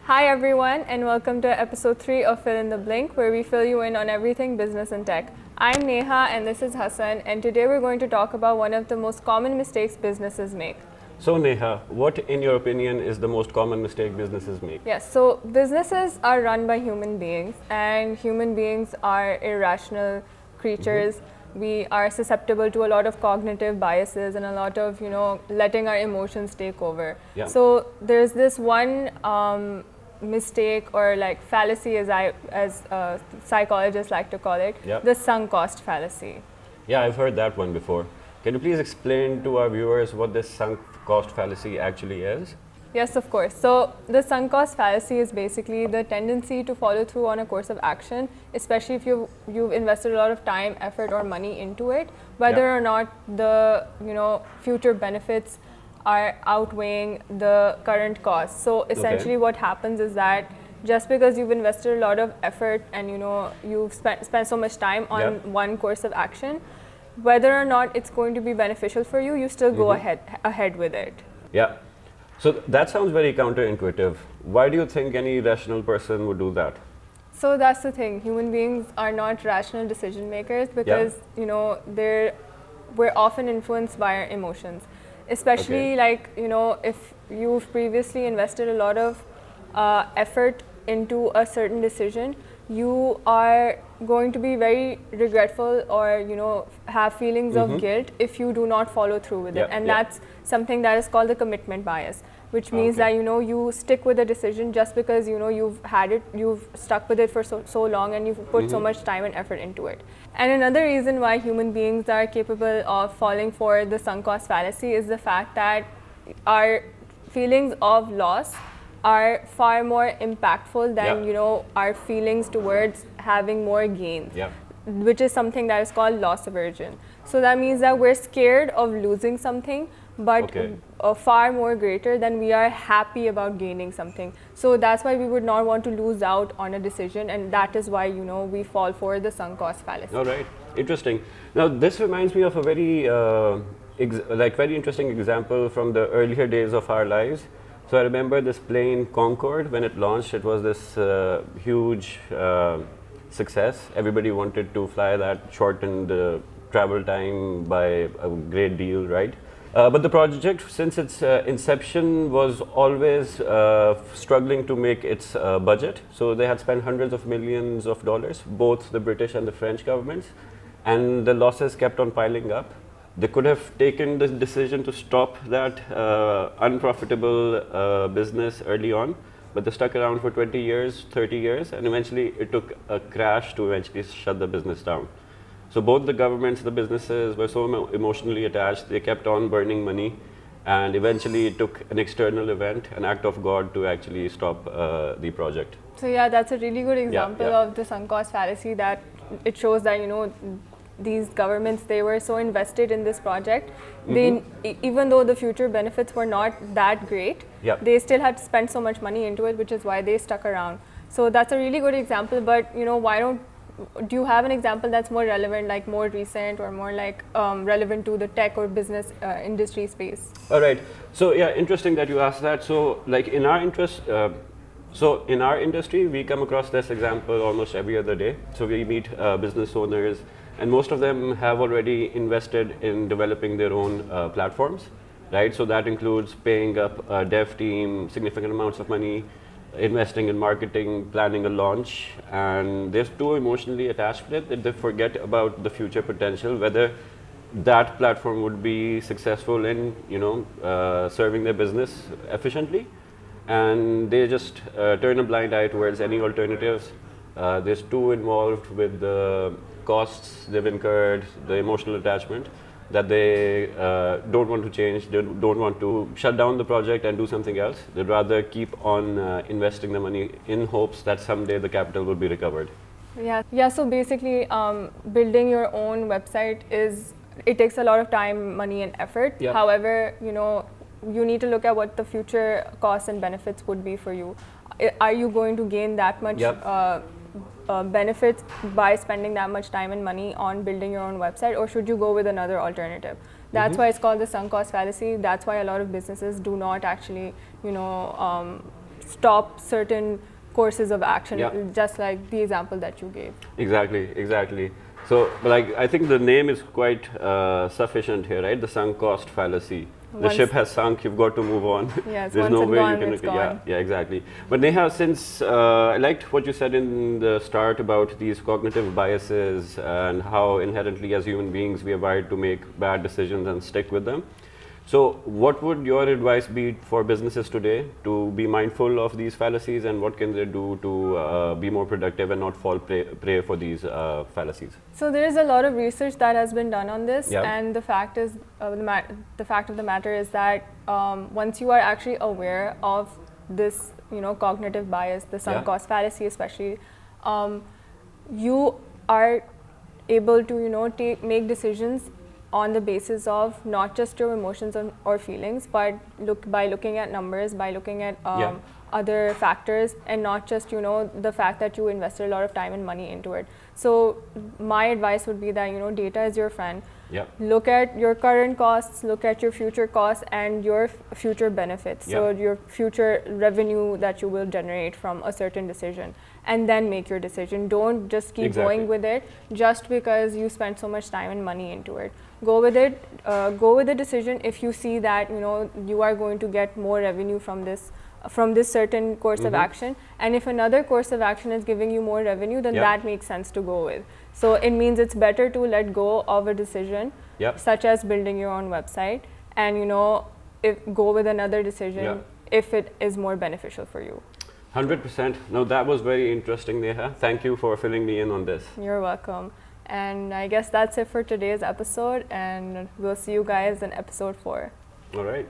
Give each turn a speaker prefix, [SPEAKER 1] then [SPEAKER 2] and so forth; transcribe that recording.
[SPEAKER 1] Hi everyone, and welcome to episode 3 of Fill in the Blink, where we fill you in on everything business and tech. I'm Neha and this is Hassan, and today we're going to talk about one of the most common mistakes businesses make.
[SPEAKER 2] So Neha, what in your opinion is the most common mistake businesses make?
[SPEAKER 1] Yes, so businesses are run by human beings, and human beings are irrational creatures. We are susceptible to a lot of cognitive biases and a lot of, letting our emotions take over.
[SPEAKER 2] Yeah.
[SPEAKER 1] So there's this one mistake or like fallacy, as psychologists like to call it,
[SPEAKER 2] Yeah.
[SPEAKER 1] the sunk cost fallacy.
[SPEAKER 2] Yeah, I've heard that one before. Can you please explain to our viewers what this sunk cost fallacy actually is?
[SPEAKER 1] Yes, of course. So the sunk cost fallacy is basically the tendency to follow through on a course of action, especially if you've invested a lot of time, effort, or money into it, whether
[SPEAKER 2] Yeah.
[SPEAKER 1] or not the future benefits are outweighing the current costs. So essentially, what happens is that just because you've invested a lot of effort and you've spent so much time on
[SPEAKER 2] Yeah.
[SPEAKER 1] one course of action, whether or not it's going to be beneficial for you, you still go ahead with it.
[SPEAKER 2] Yeah. So that sounds very counterintuitive. Why do you think any rational person would do that?
[SPEAKER 1] So that's the thing. Human beings are not rational decision makers because we're often influenced by our emotions. Especially if you've previously invested a lot of effort into a certain decision, you are going to be very regretful or have feelings of guilt if you do not follow through with it. And that's something that is called the commitment bias, which means that you stick with a decision just because you've stuck with it for so long and you've put so much time and effort into it. And another reason why human beings are capable of falling for the sunk cost fallacy is the fact that our feelings of loss are far more impactful than our feelings towards having more gains, which is something that is called loss aversion. So that means that we're scared of losing something, but far more greater than we are happy about gaining something. So that's why we would not want to lose out on a decision, and that is why we fall for the sunk cost fallacy.
[SPEAKER 2] All right, interesting. Now this reminds me of a very very interesting example from the earlier days of our lives. So I remember this plane Concorde, when it launched, it was this huge success. Everybody wanted to fly that, shortened the travel time by a great deal, right? But the project, since its inception, was always struggling to make its budget. So they had spent hundreds of millions of dollars, both the British and the French governments, and the losses kept on piling up. They could have taken the decision to stop that unprofitable business early on, but they stuck around for 20 years, 30 years, and eventually it took a crash to eventually shut the business down. So both the governments, the businesses were so emotionally attached, they kept on burning money, and eventually it took an external event, an act of God, to actually stop the project.
[SPEAKER 1] So yeah, that's a really good example of the sunk cost fallacy, that it shows that these governments, they were so invested in this project, they even though the future benefits were not that great, they still had to spend so much money into it, which is why they stuck around. So that's a really good example, but do you have an example that's more relevant, like more recent or more like relevant to the tech or business industry space?
[SPEAKER 2] All right. So yeah, interesting that you asked that. So like in our industry, we come across this example almost every other day. So we meet business owners, and most of them have already invested in developing their own platforms, right? So that includes paying up a dev team significant amounts of money, investing in marketing, planning a launch, and they're too emotionally attached to it that they forget about the future potential, whether that platform would be successful in serving their business efficiently, and they just turn a blind eye towards any alternatives. They're too involved with the costs they've incurred, the emotional attachment, that they don't want to change, they don't want to shut down the project and do something else. They'd rather keep on investing the money in hopes that someday the capital will be recovered.
[SPEAKER 1] Yeah. So basically, building your own website it takes a lot of time, money, and effort. However, you need to look at what the future costs and benefits would be for you. Are you going to gain that much benefits by spending that much time and money on building your own website, or should you go with another alternative? That's why it's called the sunk cost fallacy. That's why a lot of businesses do not actually, stop certain courses of action, just like the example that you gave.
[SPEAKER 2] Exactly. So, like, I think the name is quite sufficient here, right? The sunk cost fallacy. The ship has sunk, you've got to move on.
[SPEAKER 1] Yes,
[SPEAKER 2] There's
[SPEAKER 1] once
[SPEAKER 2] no
[SPEAKER 1] it's
[SPEAKER 2] way
[SPEAKER 1] gone,
[SPEAKER 2] you can.
[SPEAKER 1] it's gone.
[SPEAKER 2] Yeah, exactly. But Neha, since I liked what you said in the start about these cognitive biases and how inherently as human beings we are wired to make bad decisions and stick with them. So, what would your advice be for businesses today to be mindful of these fallacies, and what can they do to be more productive and not fall prey for these fallacies?
[SPEAKER 1] So there is a lot of research that has been done on this, and the fact is, the fact of the matter is that once you are actually aware of this, cognitive bias, the sunk cost fallacy, especially, you are able to make decisions on the basis of not just your emotions or feelings, but by looking at numbers, by looking at other factors, and not just the fact that you invested a lot of time and money into it. So my advice would be that data is your friend. Look at your current costs, look at your future costs, and your future benefits. So your future revenue that you will generate from a certain decision, and then make your decision. Don't just keep going with it just because you spent so much time and money into it. Go with it. Go with the decision if you see that you are going to get more revenue from this certain course of action, and if another course of action is giving you more revenue, then that makes sense to go with. So it means it's better to let go of a decision, such as building your own website, and go with another decision if it is more beneficial for you.
[SPEAKER 2] 100%. No, that was very interesting, Neha. Thank you for filling me in on this.
[SPEAKER 1] You're welcome. And I guess that's it for today's episode, and we'll see you guys in episode 4.
[SPEAKER 2] All right.